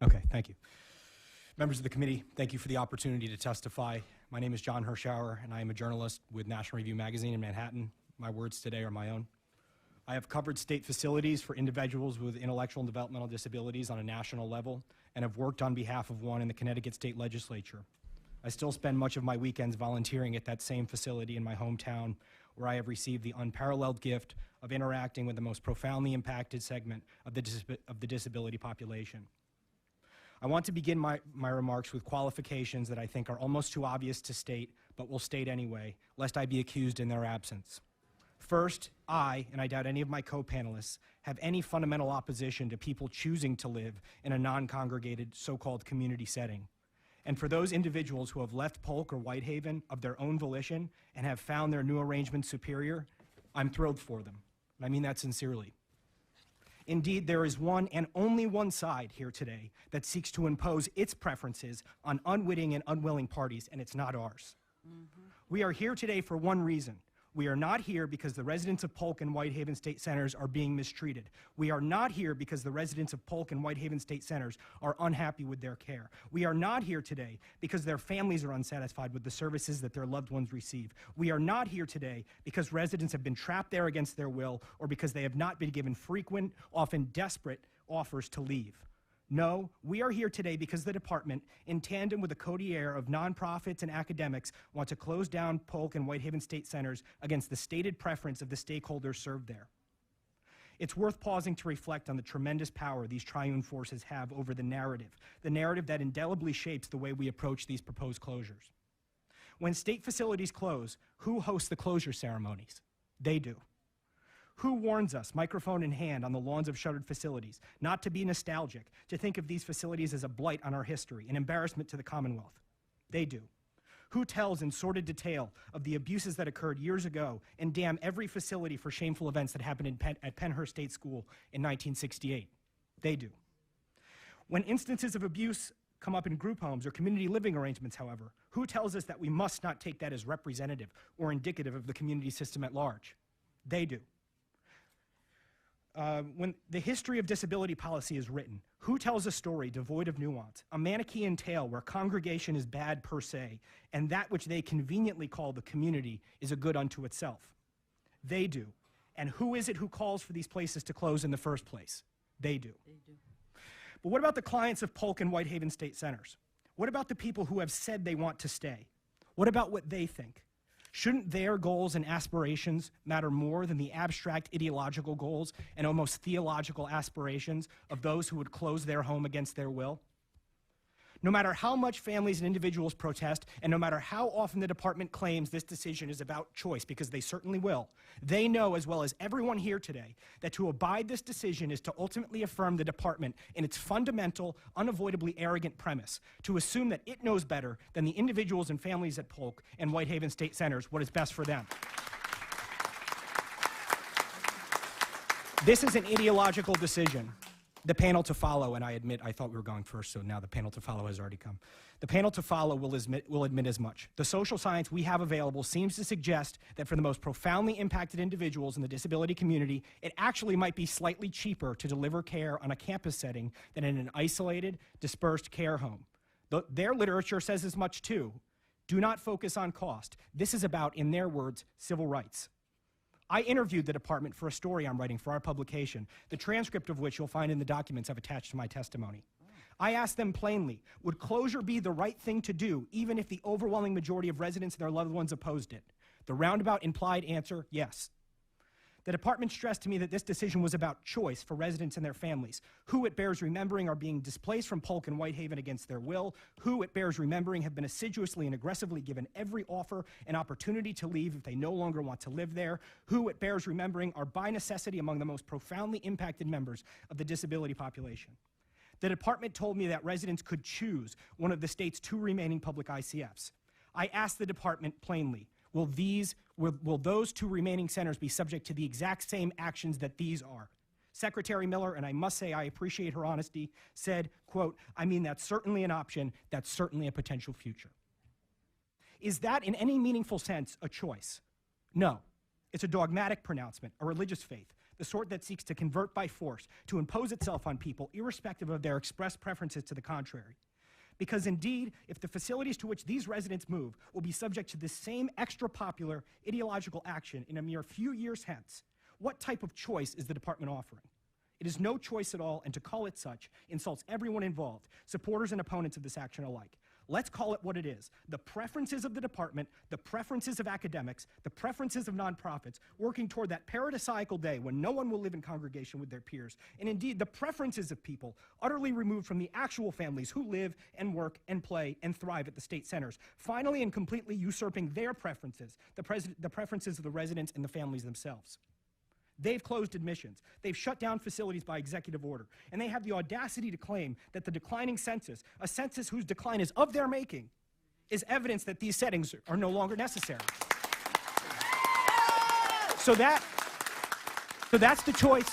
Okay, thank you. Members of the committee, thank you for the opportunity to testify. My name is John Hirschauer, and I am a journalist with National Review Magazine in Manhattan. My words today are my own. I have covered state facilities for individuals with intellectual and developmental disabilities on a national level, and have worked on behalf of one in the Connecticut State Legislature. I still spend much of my weekends volunteering at that same facility in my hometown, where I have received the unparalleled gift of interacting with the most profoundly impacted segment of the disability population. I want to begin my remarks with qualifications that I think are almost too obvious to state, but will state anyway, lest I be accused in their absence. First, I, and I doubt any of my co-panelists, have any fundamental opposition to people choosing to live in a non-congregated so-called community setting. And for those individuals who have left Polk or Whitehaven of their own volition and have found their new arrangement superior, I'm thrilled for them. And I mean that sincerely. Indeed, there is one and only one side here today that seeks to impose its preferences on unwitting and unwilling parties, and it's not ours. We are here today for one reason. We are not here because the residents of Polk and Whitehaven State Centers are being mistreated. We are not here because the residents of Polk and Whitehaven State Centers are unhappy with their care. We are not here today because their families are unsatisfied with the services that their loved ones receive. We are not here today because residents have been trapped there against their will, or because they have not been given frequent, often desperate offers to leave. No, we are here today because the department, in tandem with a coterie of nonprofits and academics, want to close down Polk and Whitehaven State Centers against the stated preference of the stakeholders served there. It's worth pausing to reflect on the tremendous power these triune forces have over the narrative that indelibly shapes the way we approach these proposed closures. When state facilities close, who hosts the closure ceremonies? They do. Who warns us, microphone in hand, on the lawns of shuttered facilities, not to be nostalgic, to think of these facilities as a blight on our history, an embarrassment to the Commonwealth? They do. Who tells in sordid detail of the abuses that occurred years ago and damn every facility for shameful events that happened at Pennhurst State School in 1968? They do. When instances of abuse come up in group homes or community living arrangements, however, who tells us that we must not take that as representative or indicative of the community system at large? They do. When the history of disability policy is written, who tells a story devoid of nuance, a Manichaean tale where congregation is bad per se, and that which they conveniently call the community is a good unto itself? They do. And who is it who calls for these places to close in the first place? They do. But what about the clients of Polk and Whitehaven State Centers? What about the people who have said they want to stay? What about what they think? Shouldn't their goals and aspirations matter more than the abstract ideological goals and almost theological aspirations of those who would close their home against their will? No matter how much families and individuals protest, and no matter how often the department claims this decision is about choice, because they certainly will, they know as well as everyone here today that to abide this decision is to ultimately affirm the department in its fundamental, unavoidably arrogant premise, to assume that it knows better than the individuals and families at Polk and Whitehaven State Centers what is best for them. This is an ideological decision. The panel to follow, and I admit I thought we were going first, so now the panel to follow has already come. The panel to follow will admit as much. The social science we have available seems to suggest that for the most profoundly impacted individuals in the disability community, it actually might be slightly cheaper to deliver care on a campus setting than in an isolated, dispersed care home. Their literature says as much too. Do not focus on cost. This is about, in their words, civil rights. I interviewed the department for a story I'm writing for our publication, the transcript of which you'll find in the documents I've attached to my testimony. I asked them plainly, would closure be the right thing to do, even if the overwhelming majority of residents and their loved ones opposed it? The roundabout implied answer, yes. The department stressed to me that this decision was about choice for residents and their families, who, it bears remembering, are being displaced from Polk and Whitehaven against their will, who, it bears remembering, have been assiduously and aggressively given every offer and opportunity to leave if they no longer want to live there, who, it bears remembering, are by necessity among the most profoundly impacted members of the disability population. The department told me that residents could choose one of the state's 2 remaining public ICFs. I asked the department plainly, will those 2 remaining centers be subject to the exact same actions that these are? Secretary Miller, and I must say I appreciate her honesty, said, quote, I mean, that's certainly an option, that's certainly a potential future. Is that in any meaningful sense a choice? No. It's a dogmatic pronouncement, a religious faith. the sort that seeks to convert by force, to impose itself on people, irrespective of their expressed preferences to the contrary. Because indeed, if the facilities to which these residents move will be subject to this same extra-popular ideological action in a mere few years hence, what type of choice is the department offering? It is no choice at all, and to call it such insults everyone involved, supporters and opponents of this action alike. Let's call it what it is: the preferences of the department, the preferences of academics, the preferences of nonprofits, working toward that paradisiacal day when no one will live in congregation with their peers, and indeed the preferences of people utterly removed from the actual families who live and work and play and thrive at the state centers, finally and completely usurping their preferences, the preferences of the residents and the families themselves. They've closed admissions. They've shut down facilities by executive order. And they have the audacity to claim that the declining census, a census whose decline is of their making, is evidence that these settings are no longer necessary. So that's the choice.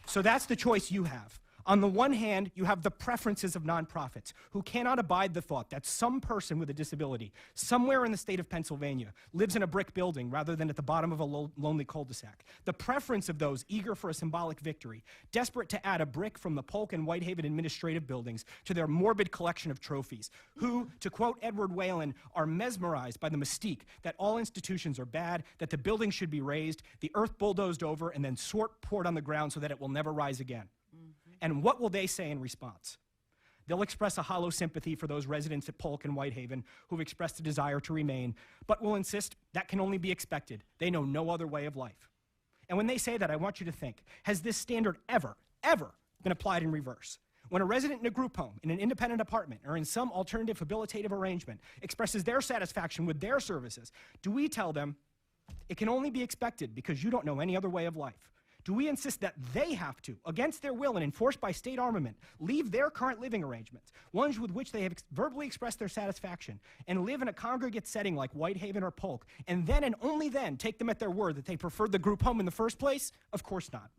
So that's the choice you have. On the one hand, you have the preferences of nonprofits who cannot abide the thought that some person with a disability somewhere in the state of Pennsylvania lives in a brick building rather than at the bottom of a lonely cul-de-sac. The preference of those eager for a symbolic victory, desperate to add a brick from the Polk and Whitehaven administrative buildings to their morbid collection of trophies, who, to quote Edward Whalen, are mesmerized by the mystique that all institutions are bad, that the building should be razed, the earth bulldozed over, and then sort poured on the ground so that it will never rise again. And what will they say in response? They'll express a hollow sympathy for those residents at Polk and Whitehaven who've expressed a desire to remain, but will insist that can only be expected. They know no other way of life. And when they say that, I want you to think, has this standard ever been applied in reverse? When a resident in a group home, in an independent apartment, or in some alternative habilitative arrangement expresses their satisfaction with their services, do we tell them, it can only be expected because you don't know any other way of life? Do we insist that they have to, against their will and enforced by state armament, leave their current living arrangements, ones with which they have verbally expressed their satisfaction, and live in a congregate setting like Whitehaven or Polk, and then and only then take them at their word that they preferred the group home in the first place? Of course not.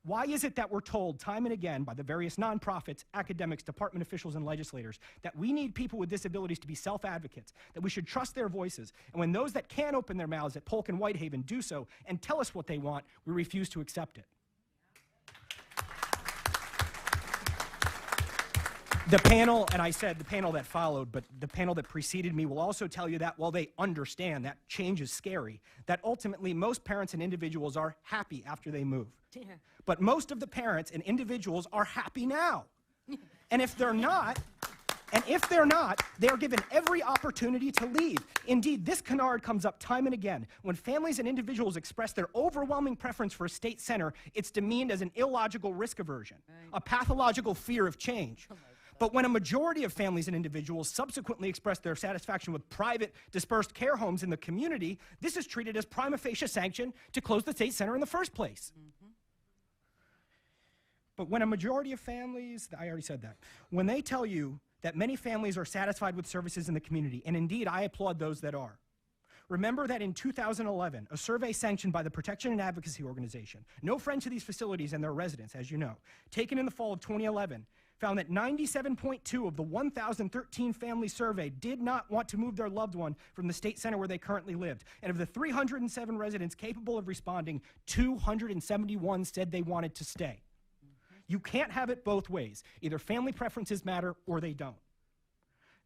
Why is it that we're told time and again by the various nonprofits, academics, department officials, and legislators that we need people with disabilities to be self-advocates, that we should trust their voices, and when those that can open their mouths at Polk and Whitehaven do so and tell us what they want, we refuse to accept it? The panel, and I said the panel that followed, but the panel that preceded me will also tell you that while they understand that change is scary, that ultimately most parents and individuals are happy after they move. Yeah. But most of the parents and individuals are happy now. And if they're not, they are given every opportunity to leave. Indeed, this canard comes up time and again. When families and individuals express their overwhelming preference for a state center, it's demeaned as an illogical risk aversion, a pathological fear of change. But when a majority of families and individuals subsequently express their satisfaction with private, dispersed care homes in the community, this is treated as prima facie sanction to close the state center in the first place. But when a majority of families, I already said that, when they tell you that many families are satisfied with services in the community, and indeed I applaud those that are, remember that in 2011, a survey sanctioned by the Protection and Advocacy Organization, no friend to these facilities and their residents, as you know, taken in the fall of 2011, found that 97.2 of the 1,013 families surveyed did not want to move their loved one from the state center where they currently lived. And of the 307 residents capable of responding, 271 said they wanted to stay. You can't have it both ways. Either family preferences matter or they don't.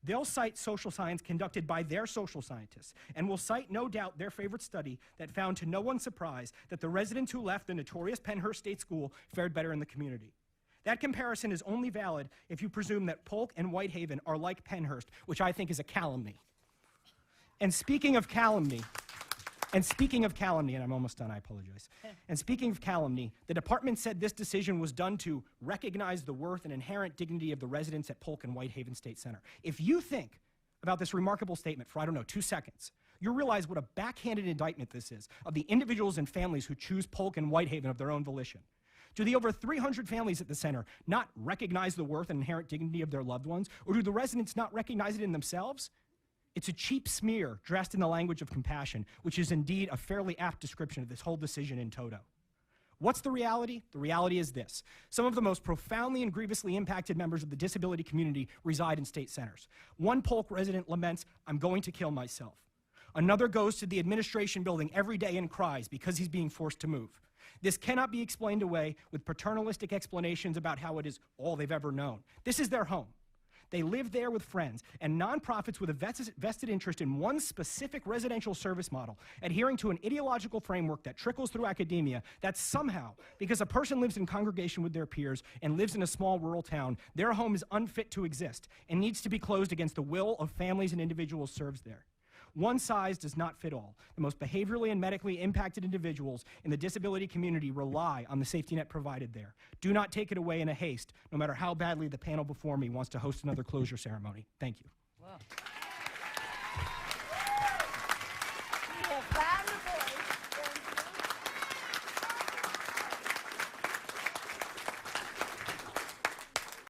They'll cite social science conducted by their social scientists, and will cite, no doubt, their favorite study that found to no one's surprise that the residents who left the notorious Pennhurst State School fared better in the community. That comparison is only valid if you presume that Polk and Whitehaven are like Pennhurst, which I think is a calumny. And speaking of calumny, and I'm almost done, I apologize. And speaking of calumny, the department said this decision was done to recognize the worth and inherent dignity of the residents at Polk and Whitehaven State Center. If you think about this remarkable statement for, 2 seconds, you'll realize what a backhanded indictment this is of the individuals and families who choose Polk and Whitehaven of their own volition. Do the over 300 families at the center not recognize the worth and inherent dignity of their loved ones? Or do the residents not recognize it in themselves? It's a cheap smear dressed in the language of compassion, which is indeed a fairly apt description of this whole decision in toto. What's the reality? The reality is this. Some of the most profoundly and grievously impacted members of the disability community reside in state centers. One Polk resident laments, "I'm going to kill myself." Another goes to the administration building every day and cries because he's being forced to move. This cannot be explained away with paternalistic explanations about how it is all they've ever known. This is their home. They live there with friends, and nonprofits with a vested interest in one specific residential service model, adhering to an ideological framework that trickles through academia, that somehow, because a person lives in congregation with their peers and lives in a small rural town, their home is unfit to exist and needs to be closed against the will of families and individuals served there. One size does not fit all. The most behaviorally and medically impacted individuals in the disability community rely on the safety net provided there. Do not take it away in a haste, no matter how badly the panel before me wants to host another closure ceremony. Thank you. Wow.